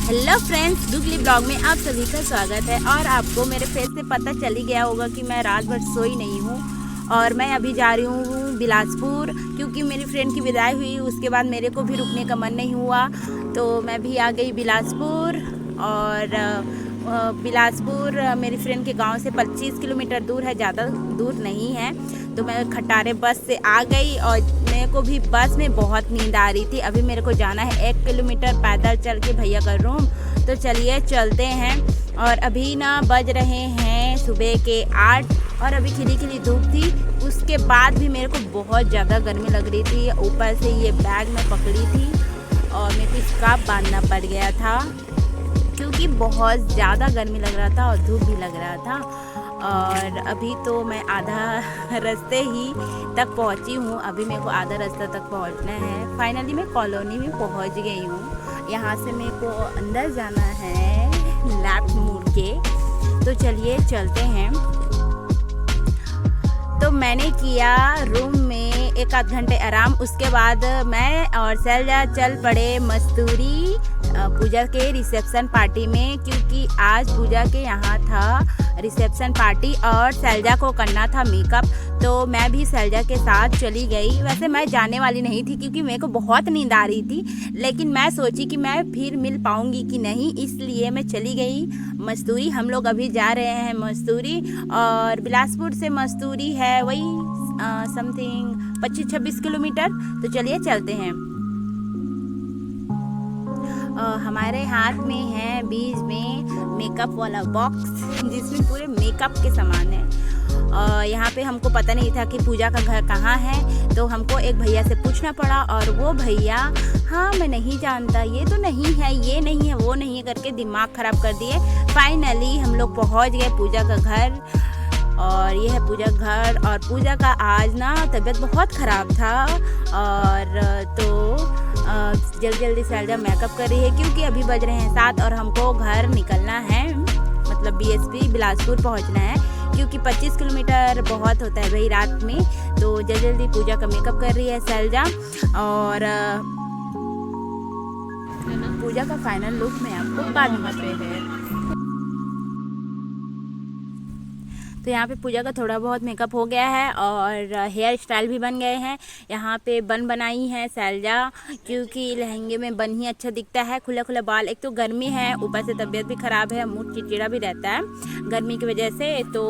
Hello friends, Dugli blog में आप सभी का स्वागत है। और आपको मेरे फेस से पता चल ही गया होगा कि मैं रात भर सोई नहीं हूँ और मैं अभी जा रही हूँ बिलासपुर, क्योंकि मेरी फ्रेंड की विदाई हुई। उसके बाद मेरे को भी रुकने का मन नहीं हुआ तो मैं भी आ गई बिलासपुर। और बिलासपुर मेरी फ्रेंड के गांव से 25 किलोमीटर दूर है, ज़्यादा दूर नहीं है। तो मैं खटारे बस से आ गई और मेरे को भी बस में बहुत नींद आ रही थी। अभी मेरे को जाना है 1 किलोमीटर पैदल चल के भैया का रूम। तो चलिए चलते हैं। और अभी ना बज रहे हैं सुबह के 8 और अभी खिली खिली धूप थी। उसके बाद भी मेरे को बहुत ज़्यादा गर्मी लग रही थी। ऊपर से ये बैग मैं पकड़ी थी और मेरे को स्कार्फ बांधना पड़ गया था क्योंकि बहुत ज़्यादा गर्मी लग रहा था और धूप भी लग रहा था। और अभी तो मैं आधा रास्ते ही तक पहुंची हूँ। अभी मेरे को आधा रास्ता तक पहुंचना है। फाइनली मैं कॉलोनी में पहुंच गई हूँ। यहाँ से मेरे को अंदर जाना है लेफ्ट मुड़ के। तो चलिए चलते हैं। तो मैंने किया रूम में 1 आध घंटे आराम। उसके बाद मैं और सैलजा चल पड़े मस्तूरी पूजा के रिसेप्शन पार्टी में, क्योंकि आज पूजा के यहाँ था रिसेप्शन पार्टी और सैलजा को करना था मेकअप। तो मैं भी सैलजा के साथ चली गई। वैसे मैं जाने वाली नहीं थी क्योंकि मेरे को बहुत नींद आ रही थी, लेकिन मैं सोची कि मैं फिर मिल पाऊंगी कि नहीं, इसलिए मैं चली गई मस्तूरी। हम लोग अभी जा रहे हैं मस्तूरी और बिलासपुर से मस्तूरी है वही समथिंग 25-26 किलोमीटर। तो चलिए चलते हैं। हमारे हाथ में है बीच में मेकअप वाला बॉक्स जिसमें पूरे मेकअप के सामान है। यहाँ पे हमको पता नहीं था कि पूजा का घर कहाँ है, तो हमको एक भैया से पूछना पड़ा और वो भैया हाँ मैं नहीं जानता, ये तो नहीं है, ये नहीं है, वो नहीं है करके दिमाग ख़राब कर दिए। फाइनली हम लोग पहुँच गए पूजा का घर और ये है पूजा घर। और पूजा का आज ना तबीयत बहुत ख़राब था और तो जल्दी सैलजा मेकअप कर रही है क्योंकि अभी बज रहे हैं 7 और हमको घर निकलना है, मतलब बीएसपी बिलासपुर पहुंचना है, क्योंकि 25 किलोमीटर बहुत होता है भाई रात में। तो जल्दी पूजा का मेकअप कर रही है सैलजा। और पूजा का फाइनल लुक मैं आपको बाद में बताऊंगी। तो यहाँ पे पूजा का थोड़ा बहुत मेकअप हो गया है और हेयर स्टाइल भी बन गए हैं। यहाँ पे बन बनाई है सैलजा, क्योंकि लहंगे में बन ही अच्छा दिखता है, खुला खुला बाल। एक तो गर्मी है, ऊपर से तबीयत भी ख़राब है, मूड चिड़चिड़ा भी रहता है गर्मी की वजह से। तो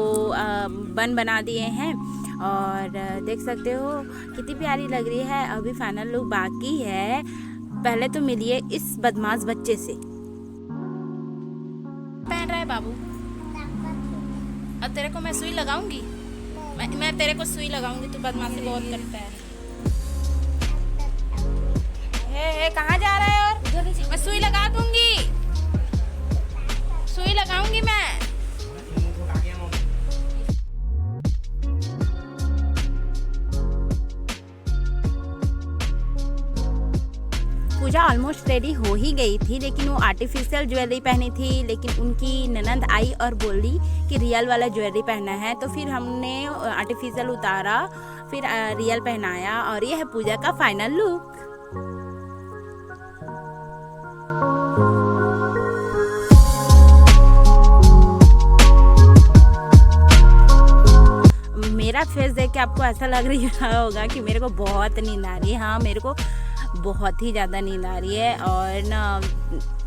बन बना दिए हैं और देख सकते हो कितनी प्यारी लग रही है। अभी फाइनल लुक बाकी है। पहले तो मिलिए इस बदमाश बच्चे से। पहन रहा है बाबू। अब तेरे को मैं सुई लगाऊंगी, मैं तेरे को सुई लगाऊंगी, तू बदमाशी बहुत करता है। हे कहाँ जा रहा है? और मैं सुई लगा दूंगी, सुई लगाऊंगी मैं। पूजा ऑलमोस्ट रेडी हो ही गई थी, लेकिन वो आर्टिफिशियल ज्वेलरी पहनी थी। लेकिन उनकी ननंद आई और बोली कि रियल वाला ज्वेलरी पहना है। तो फिर हमने आर्टिफिशियल उतारा, फिर रियल पहनाया और ये है पूजा का फाइनल लुक। मेरा फेस देख के आपको ऐसा लग रहा होगा कि मेरे को बहुत नींद आ रही है। हाँ, मेरे को बहुत ही ज़्यादा नींद आ रही है और ना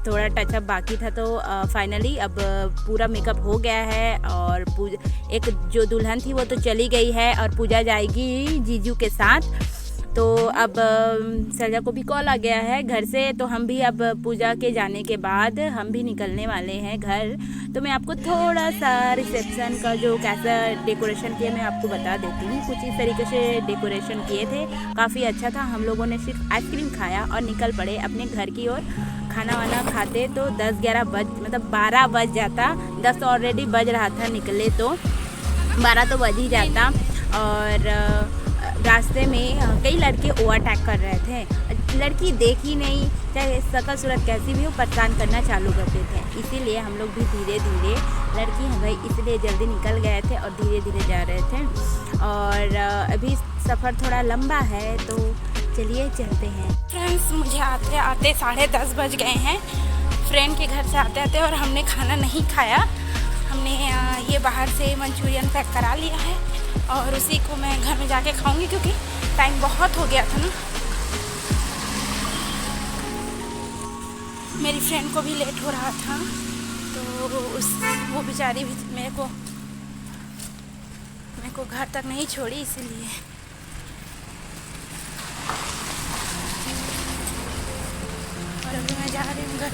थोड़ा टचअप बाकी था। तो फाइनली अब पूरा मेकअप हो गया है और एक जो दुल्हन थी वो तो चली गई है और पूजा जाएगी जीजू के साथ। तो अब सैलजा को भी कॉल आ गया है घर से। तो हम भी अब पूजा के जाने के बाद हम भी निकलने वाले हैं घर। तो मैं आपको थोड़ा सा रिसेप्शन का जो कैसा डेकोरेशन किया मैं आपको बता देती हूँ। कुछ इस तरीके से डेकोरेशन किए थे, काफ़ी अच्छा था। हम लोगों ने सिर्फ आइसक्रीम खाया और निकल पड़े अपने घर की ओर। खाना वाना खाते तो 10-11 मतलब 12 बज जाता। 10 तो ऑलरेडी बज रहा था, निकले तो 12 तो बज ही जाता। और रास्ते में कई लड़के ओवरटेक कर रहे थे। लड़की देखी नहीं, चाहे शकल सूरत कैसी भी हो, परेशान करना चालू कर देते हैं। इसीलिए हम लोग भी धीरे धीरे, लड़की हैं भाई इसलिए जल्दी निकल गए थे और धीरे धीरे जा रहे थे। और अभी सफ़र थोड़ा लंबा है तो चलिए चलते हैं। फ्रेंड्स, मुझे आते आते 10:30 बज गए हैं। फ्रेंड के घर से आते आते और हमने खाना नहीं खाया। हमने ये बाहर से मंचूरियन पैक करा लिया है और उसी को मैं घर में जाके खाऊंगी क्योंकि टाइम बहुत हो गया था ना। मेरी फ्रेंड को भी लेट हो रहा था तो वो बेचारी भी मेरे को घर तक नहीं छोड़ी, इसलिए और अभी मैं जा रही हूँ घर।